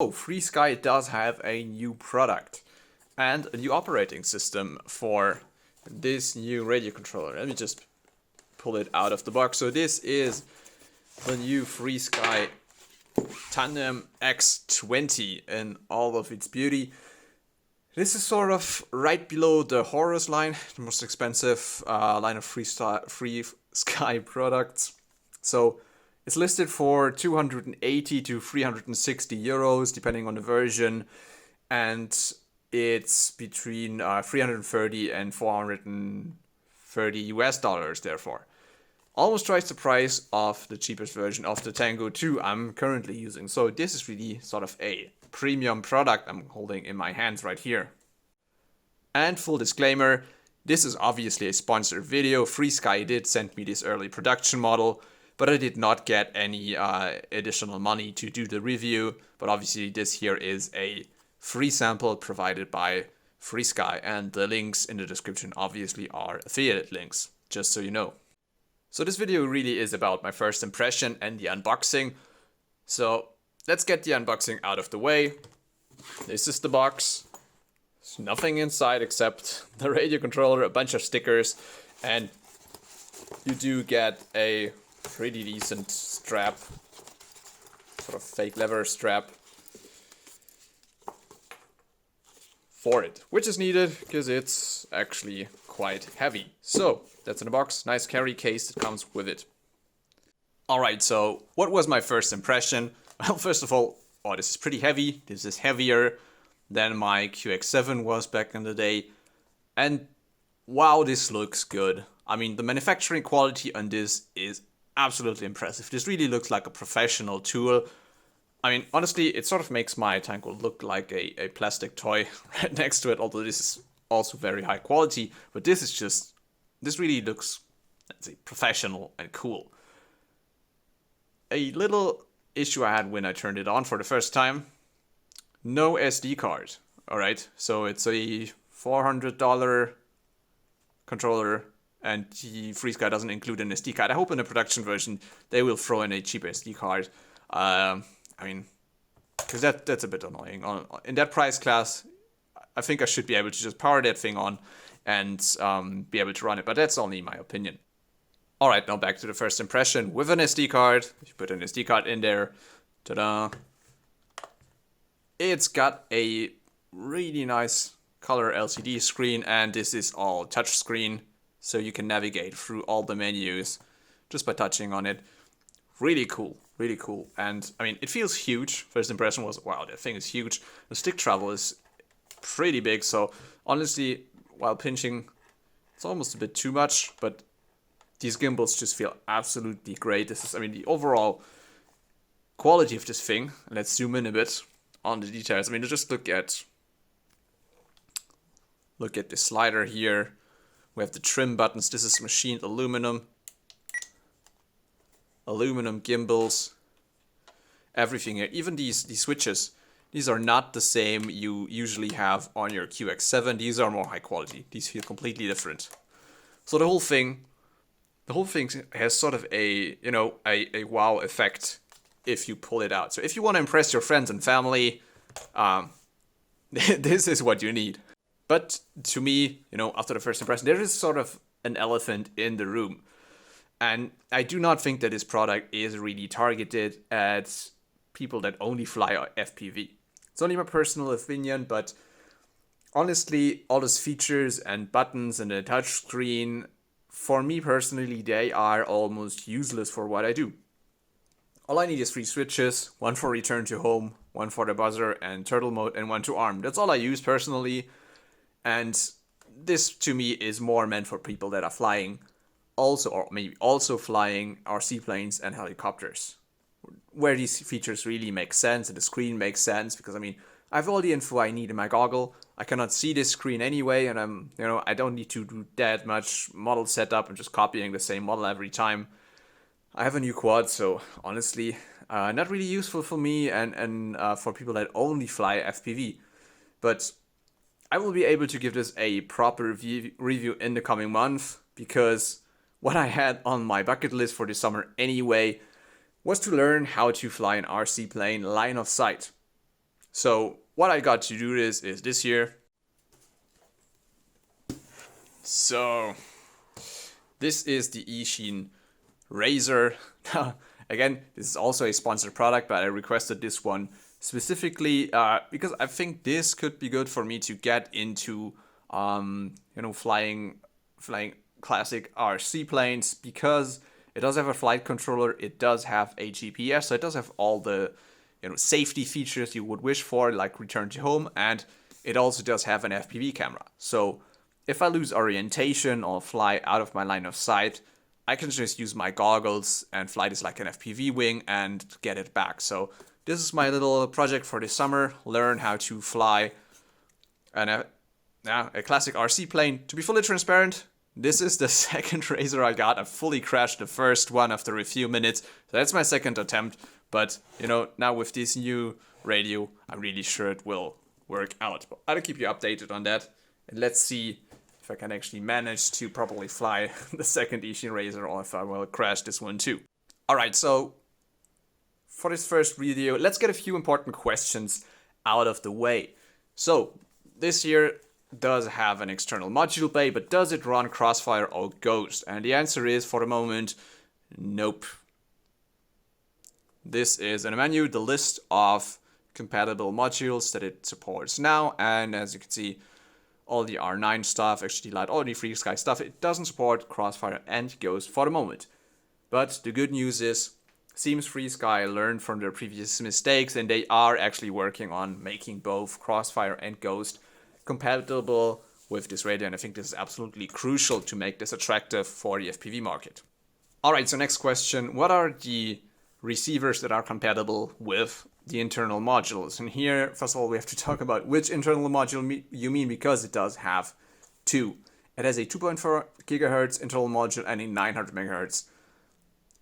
Oh, FrSky does have a new product and a new operating system for this new radio controller. Let me just pull it out of the box. So this is the new FrSky Tandem X20 in all of its beauty. This is sort of right below the Horus line, the most expensive line of FrSky products. So it's listed for 280 to 360 euros, depending on the version, and it's between 330 and 430 US dollars, therefore. Almost twice the price of the cheapest version of the Tango 2 I'm currently using. So this is really sort of a premium product I'm holding in my hands right here. And full disclaimer, this is obviously a sponsored video. FrSky did send me this early production model, but I did not get any additional money to do the review. But obviously this here is a free sample provided by FrSky, and the links in the description obviously are affiliate links, just so you know. So this video really is about my first impression and the unboxing. So let's get the unboxing out of the way. This is the box. There's nothing inside except the radio controller, a bunch of stickers, and you do get a pretty decent strap, sort of fake leather strap for it, which is needed because it's actually quite heavy. So that's in the box, nice carry case that comes with it. Alright, so what was my first impression? Well, first of all, oh, this is pretty heavy. This is heavier than my QX7 was back in the day. And wow, this looks good. I mean, the manufacturing quality on this is absolutely impressive. This really looks like a professional tool. I mean, honestly, it sort of makes my Tango look like a plastic toy right next to it, although this is also very high quality. But this really looks, let's say, professional and cool. A little issue I had when I turned it on for the first time: no SD card. Alright, so it's a $400 controller, and the FrSky doesn't include an SD card. I hope in the production version they will throw in a cheap SD card. I mean, because that's a bit annoying. In that price class, I think I should be able to just power that thing on and be able to run it, but that's only my opinion. Alright, now back to the first impression with an SD card. You put an SD card in there. Ta-da! It's got a really nice color LCD screen, and this is all touchscreen, so you can navigate through all the menus just by touching on it. Really cool, really cool. And I mean, it feels huge. First impression was, wow, that thing is huge. The stick travel is pretty big, so honestly, while pinching, it's almost a bit too much, but these gimbals just feel absolutely great. This is, I mean, the overall quality of this thing. Let's zoom in a bit on the details. I mean, just look at the slider here. We have the trim buttons. This is machined aluminum gimbals, everything here. Even these switches, these are not the same you usually have on your QX7. These are more high quality. These feel completely different. So the whole thing has sort of a wow effect if you pull it out. So if you want to impress your friends and family, this is what you need. But to me, after the first impression, there is sort of an elephant in the room. And I do not think that this product is really targeted at people that only fly FPV. It's only my personal opinion, but honestly, all those features and buttons and the touchscreen, for me personally, they are almost useless for what I do. All I need is 3 switches, one for return to home, one for the buzzer and turtle mode, and one to arm. That's all I use personally. And this to me is more meant for people that are flying also, or maybe also flying RC planes and helicopters, where these features really make sense and the screen makes sense, because I mean, I have all the info I need in my goggle. I cannot see this screen anyway, and I don't need to do that much model setup and just copying the same model every time. I have a new quad, so honestly, not really useful for me and for people that only fly FPV. But I will be able to give this a proper review in the coming month, because what I had on my bucket list for this summer anyway was to learn how to fly an RC plane line of sight. So what I got to do is this here. So this is the Eachine Razor. Now, again, this is also a sponsored product, but I requested this one specifically because I think this could be good for me to get into, flying classic RC planes, because it does have a flight controller, it does have a GPS, so it does have all the safety features you would wish for, like return to home, and it also does have an FPV camera. So if I lose orientation or fly out of my line of sight, I can just use my goggles and fly this like an FPV wing and get it back. So this is my little project for this summer, learn how to fly a classic RC plane. To be fully transparent, this is the second Razor I got. I fully crashed the first one after a few minutes, so that's my second attempt. But, now with this new radio, I'm really sure it will work out. But I'll keep you updated on that. And let's see if I can actually manage to properly fly the second Eachine Razor, or if I will crash this one too. Alright, so for this first video, let's get a few important questions out of the way. So, this here does have an external module bay, but does it run Crossfire or Ghost? And the answer is, for the moment, nope. This is in a menu, the list of compatible modules that it supports now, and as you can see, all the R9 stuff, HD Light, all the FrSky stuff, it doesn't support Crossfire and Ghost for the moment. But the good news is, seems FrSky learned from their previous mistakes, and they are actually working on making both Crossfire and Ghost compatible with this radio, and I think this is absolutely crucial to make this attractive for the FPV market. Alright, so next question, what are the receivers that are compatible with the internal modules? And here, first of all, we have to talk about which internal module you mean, because it does have two. It has a 2.4 gigahertz internal module and a 900 megahertz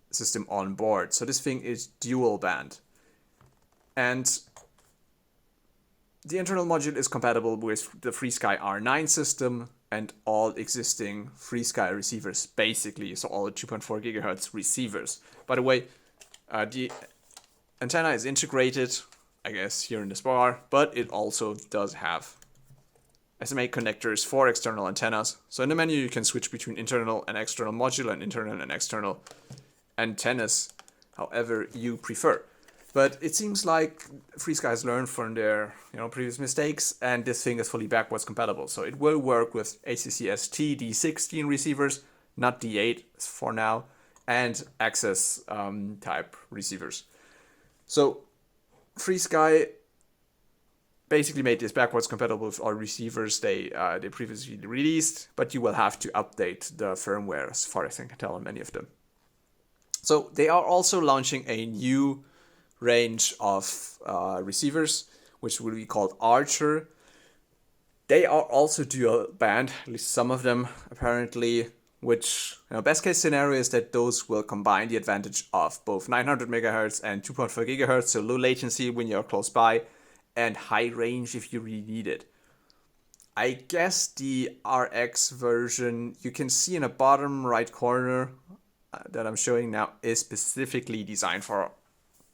system on board. So this thing is dual band. And the internal module is compatible with the FrSky R9 system and all existing FrSky receivers, basically, so all the 2.4 gigahertz receivers. By the way, the antenna is integrated, I guess, here in this bar, but it also does have SMA connectors for external antennas. So in the menu, you can switch between internal and external module and internal and external antennas, however you prefer. But it seems like FrSky has learned from their previous mistakes, and this thing is fully backwards compatible. So it will work with ACCST D16 receivers, not D8 for now, and Access type receivers. So FrSky basically made this backwards compatible with all receivers they previously released, but you will have to update the firmware, as far as I can tell, on many of them. So they are also launching a new range of receivers, which will be called Archer. They are also dual band, at least some of them apparently, which best case scenario is that those will combine the advantage of both 900 megahertz and 2.4 gigahertz, so low latency when you're close by, and high range if you really need it. I guess the RX version, you can see in the bottom right corner that I'm showing now, is specifically designed for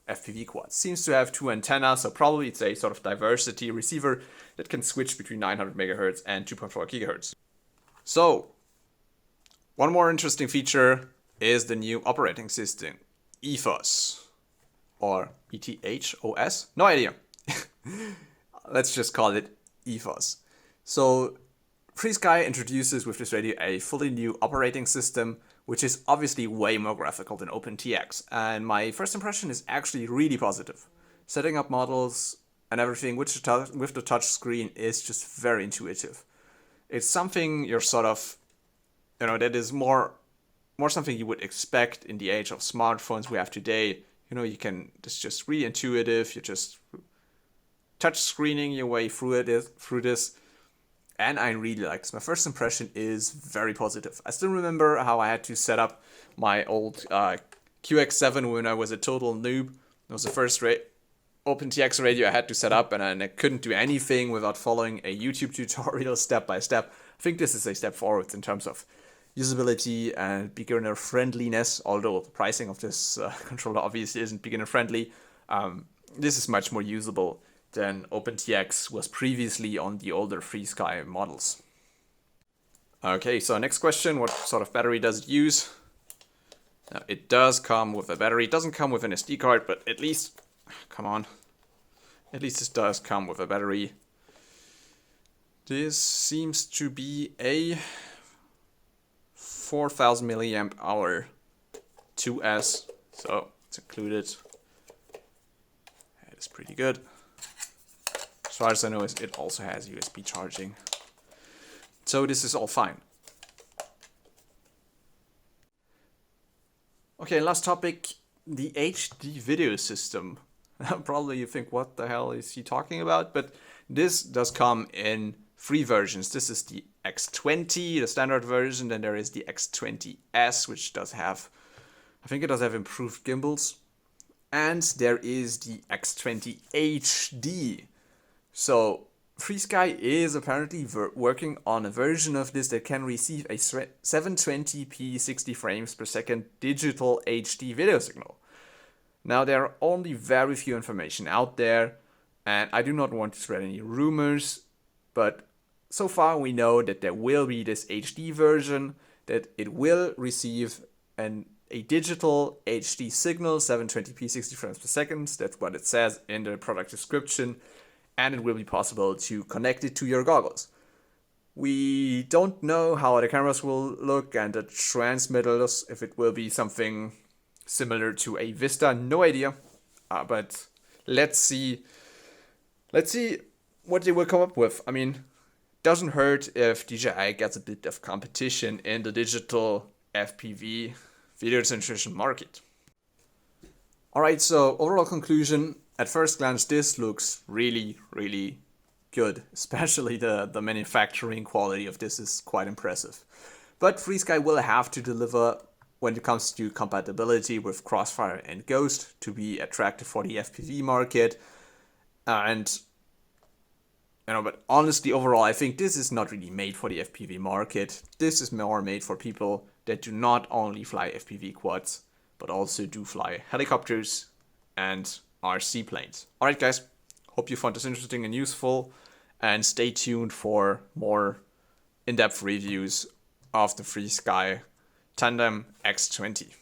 FPV quads. Seems to have two antennas, so probably it's a sort of diversity receiver that can switch between 900 megahertz and 2.4 gigahertz. So, one more interesting feature is the new operating system, Ethos, or ETHOS, no idea. Let's just call it Ethos. So, FrSky introduces with this radio a fully new operating system, which is obviously way more graphical than OpenTX, and my first impression is actually really positive. Setting up models and everything with the touch screen is just very intuitive. It's something you're sort of, that is more something you would expect in the age of smartphones we have today. You can, it's just really intuitive, you're just touch screening your way through this. And I really like this. My first impression is very positive. I still remember how I had to set up my old QX7 when I was a total noob. It was the first OpenTX radio I had to set up, and I couldn't do anything without following a YouTube tutorial step by step. I think this is a step forward in terms of usability and beginner friendliness, although the pricing of this controller obviously isn't beginner friendly. This is much more usable than OpenTX was previously on the older FrSky models. Okay, so next question, what sort of battery does it use? Now, it does come with a battery. It doesn't come with an SD card, but at least, come on, at least it does come with a battery. This seems to be a 4000 milliamp hour 2S, so it's included. That is pretty good. As far as I know, it also has USB charging. So this is all fine. Okay, last topic, the HD video system. Probably you think, what the hell is he talking about? But this does come in 3 versions. This is the X20, the standard version, then there is the X20S, which does have, I think it does have improved gimbals. And there is the X20 HD. So FrSky is apparently working on a version of this that can receive a 720p 60 frames per second digital HD video signal. Now, there are only very few information out there, and I do not want to spread any rumors, but so far we know that there will be this HD version, that it will receive a digital HD signal, 720p 60 frames per second. That's what it says in the product description. And it will be possible to connect it to your goggles. We don't know how the cameras will look and the transmitters, if it will be something similar to a Vista, no idea. But let's see what they will come up with. I mean, doesn't hurt if DJI gets a bit of competition in the digital FPV video transmission market. Alright, so overall conclusion. At first glance, this looks really, really good. Especially the manufacturing quality of this is quite impressive. But FrSky will have to deliver when it comes to compatibility with Crossfire and Ghost to be attractive for the FPV market. And, but honestly, overall, I think this is not really made for the FPV market. This is more made for people that do not only fly FPV quads, but also do fly helicopters and are seaplanes. Alright guys, hope you found this interesting and useful, and stay tuned for more in-depth reviews of the FrSky Tandem X20.